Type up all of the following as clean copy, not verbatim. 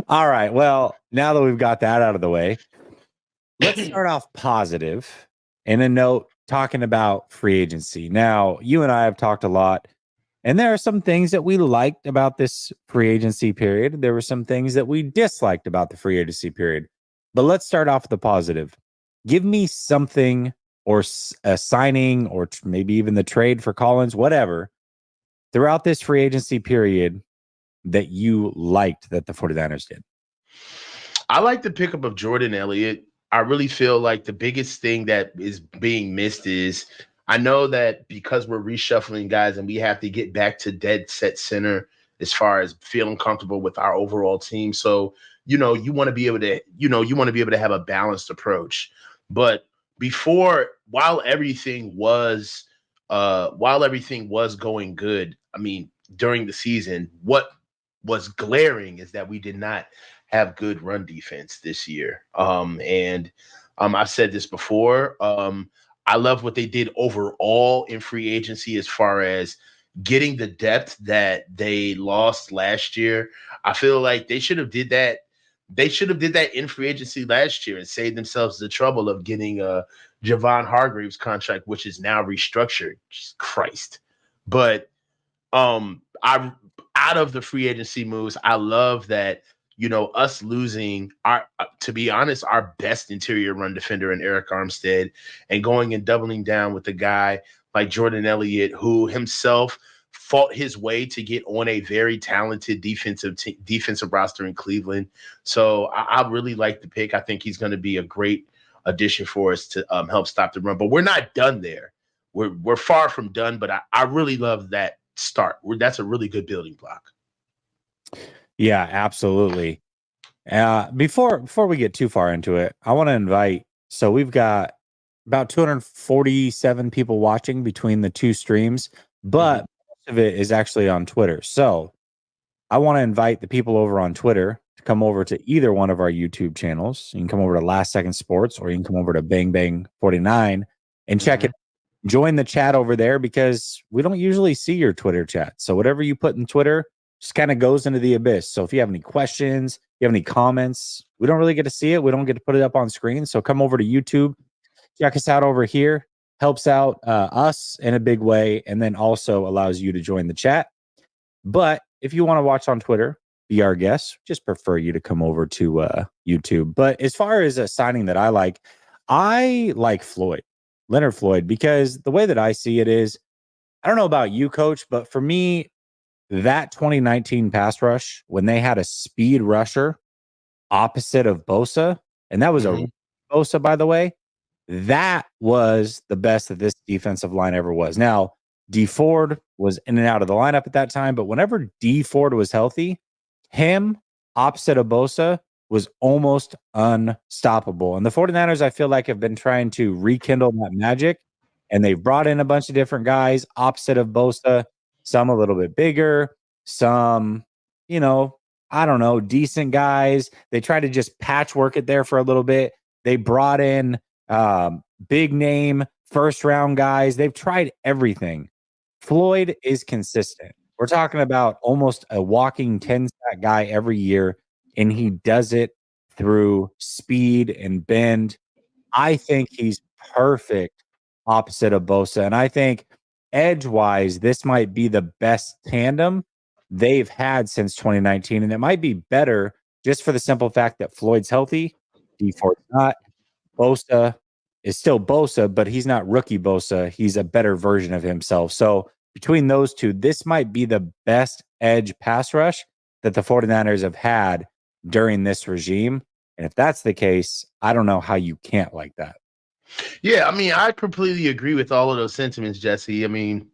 All right. Well, now that we've got that out of the way, let's start off positive in a note talking about free agency. Now, you and I have talked a lot, and there are some things that we liked about this free agency period. There were some things that we disliked about the free agency period. But let's start off with the positive. Give me something or a signing or maybe even the trade for Collins, whatever, throughout this free agency period that you liked that the 49ers did. I like the pickup of Jordan Elliott. I really feel like the biggest thing that is being missed is I know that because we're reshuffling guys and we have to get back to dead set center as far as feeling comfortable with our overall team. So, you want to be able to, have a balanced approach. But before, while everything was going good, I mean, during the season, what was glaring is that we did not have good run defense this year. I've said this before. I love what they did overall in free agency as far as getting the depth that they lost last year. I feel like they should have did that. They should have did that in free agency last year and saved themselves the trouble of getting a Javon Hargraves contract, which is now restructured. Jesus Christ. But I out of the free agency moves, I love that us losing our, to be honest, our best interior run defender in Eric Armstead and going and doubling down with a guy like Jordan Elliott, who himself fought his way to get on a very talented defensive roster in Cleveland. So I really like the pick. I think he's going to be a great addition for us to help stop the run. But we're not done there. We're far from done. But I really love that start. That's a really good building block. Yeah, absolutely. Before we get too far into it, I want to invite. So we've got about 247 people watching between the two streams, but most of it is actually on Twitter. So I want to invite the people over on Twitter to come over to either one of our YouTube channels. You can come over to Last Second Sports, or you can come over to Bang Bang 49 and check it. Join the chat over there because we don't usually see your Twitter chat. So whatever you put in Twitter just kind of goes into the abyss. So if you have any questions, you have any comments, we don't really get to see it. We don't get to put it up on screen. So come over to YouTube, check us out over here. Helps out us in a big way, and then also allows you to join the chat. But if you want to watch on Twitter, be our guest, just prefer you to come over to YouTube. But as far as a signing that I like Leonard Floyd, because the way that I see it is, I don't know about you, Coach, but for me, that 2019 pass rush, when they had a speed rusher opposite of Bosa, and that was a Bosa, by the way, that was the best that this defensive line ever was. Now, D Ford was in and out of the lineup at that time, but whenever D Ford was healthy, him opposite of Bosa was almost unstoppable. And the 49ers, I feel like, have been trying to rekindle that magic, and they've brought in a bunch of different guys opposite of Bosa, some a little bit bigger, some, I don't know, decent guys. They tried to just patchwork it there for a little bit. They brought in big name first round guys. They've tried everything. Floyd is consistent. We're talking about almost a walking 10-sack guy every year, and he does it through speed and bend. I think he's perfect opposite of Bosa. And I think edge-wise, this might be the best tandem they've had since 2019. And it might be better just for the simple fact that Floyd's healthy, D Ford's not. Bosa is still Bosa, but he's not rookie Bosa. He's a better version of himself. So between those two, this might be the best edge pass rush that the 49ers have had during this regime. And if that's the case, I don't know how you can't like that. Yeah, I mean, I completely agree with all of those sentiments, Jesse. I mean,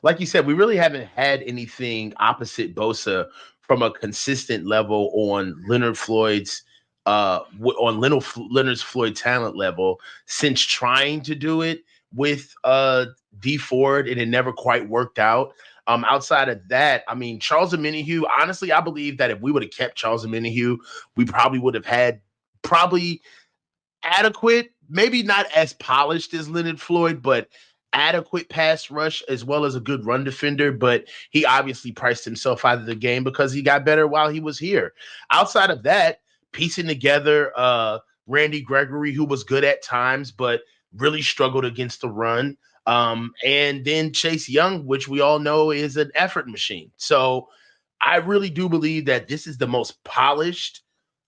like you said, we really haven't had anything opposite Bosa from a consistent level on Leonard Floyd's Leonard's Floyd talent level since trying to do it with D Ford, and it never quite worked out. Outside of that, I mean, Charles Omenihu, honestly, I believe that if we would have kept Charles Omenihu, we probably would have had probably adequate, maybe not as polished as Leonard Floyd, but adequate pass rush as well as a good run defender, but he obviously priced himself out of the game because he got better while he was here. Outside of that, piecing together Randy Gregory, who was good at times, but really struggled against the run. And then Chase Young, which we all know is an effort machine. So I really do believe that this is the most polished,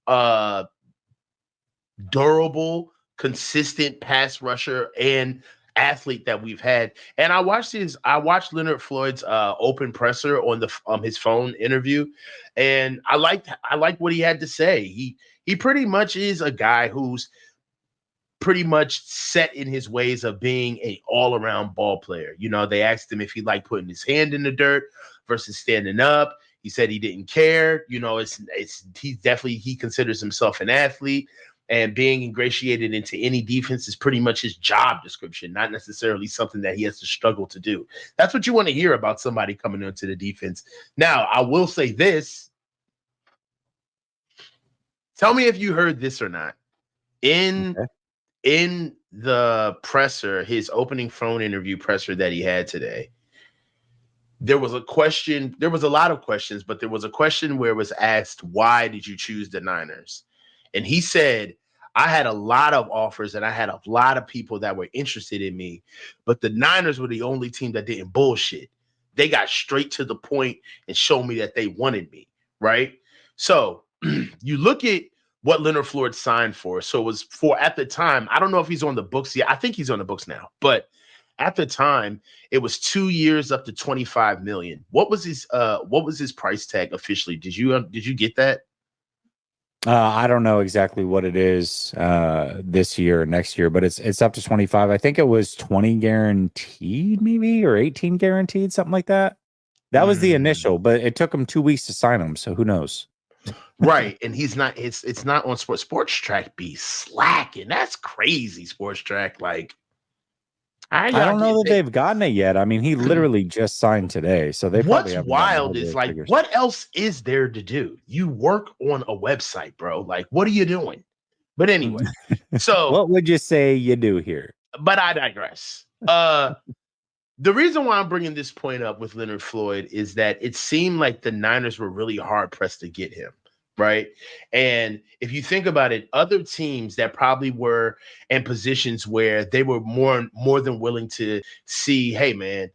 uh, durable, consistent pass rusher and athlete that we've had. And I watched Leonard Floyd's open presser on the his phone interview, and I liked what he had to say. He pretty much is a guy who's pretty much set in his ways of being an all-around ball player. You know, they asked him if he liked putting his hand in the dirt versus standing up. He said he didn't care. You know, he considers himself an athlete, and being ingratiated into any defense is pretty much his job description, not necessarily something that he has to struggle to do. That's what you want to hear about somebody coming into the defense. Now, I will say this. Tell me if you heard this or not. In the presser, his opening phone interview presser that he had today, there was a question. There was a lot of questions, but there was a question where it was asked, why did you choose the Niners? And he said, I had a lot of offers and I had a lot of people that were interested in me, but the Niners were the only team that didn't bullshit. They got straight to the point and showed me that they wanted me, right? So you look at what Leonard Floyd signed for. So it was for, at the time, I don't know if he's on the books yet. I think he's on the books now, but at the time it was 2 years up to 25 million. What was his price tag officially? Did you get that? I don't know exactly what it is this year or next year, but it's up to 25. I think it was 20 guaranteed, maybe, or 18 guaranteed, something like that. That was the initial, but it took him 2 weeks to sign him, so who knows? Right, and he's not. It's not on Sports Track. Be slacking. That's crazy. Sports Track. Like, I don't know that they've gotten it yet. I mean, he literally just signed today, so they probably What's haven't wild is like, figures. what else is there to do? You work on a website, bro. Like, what are you doing? But anyway, so what would you say you do here? But I digress. The reason why I'm bringing this point up with Leonard Floyd is that it seemed like the Niners were really hard pressed to get him, right? And if you think about it, other teams that probably were in positions where they were more than willing to see, hey man,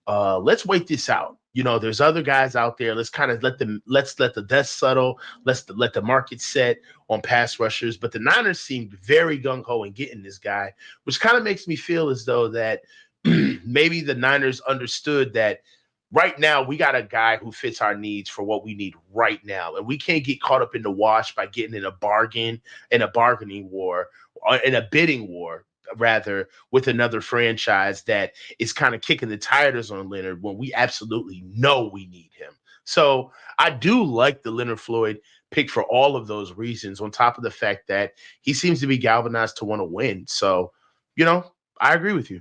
let's wait this out. You know, there's other guys out there. Let's kind of let the dust settle. Let the market set on pass rushers. But the Niners seemed very gung ho in getting this guy, which kind of makes me feel as though that maybe the Niners understood that right now we got a guy who fits our needs for what we need right now. And we can't get caught up in the wash by getting in a bargaining war, or in a bidding war, rather, with another franchise that is kind of kicking the tires on Leonard when we absolutely know we need him. So I do like the Leonard Floyd pick for all of those reasons, on top of the fact that he seems to be galvanized to want to win. So, I agree with you.